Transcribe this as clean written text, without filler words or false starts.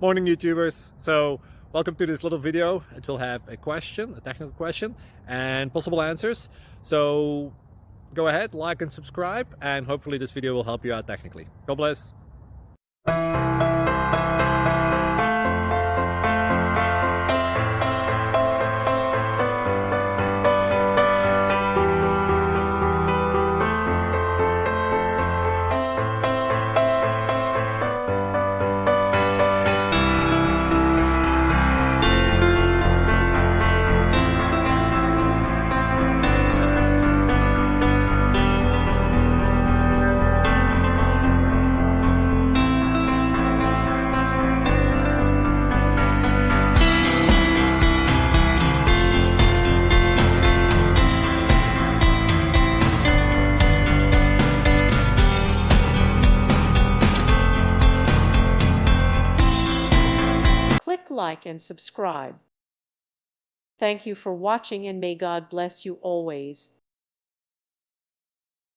Morning YouTubers. So welcome to this little video. It will have a question, a technical question, and possible answers. So go ahead, like and subscribe, and hopefully this video will help you out technically. God bless. Click like and subscribe. Thank you for watching and may God bless you always.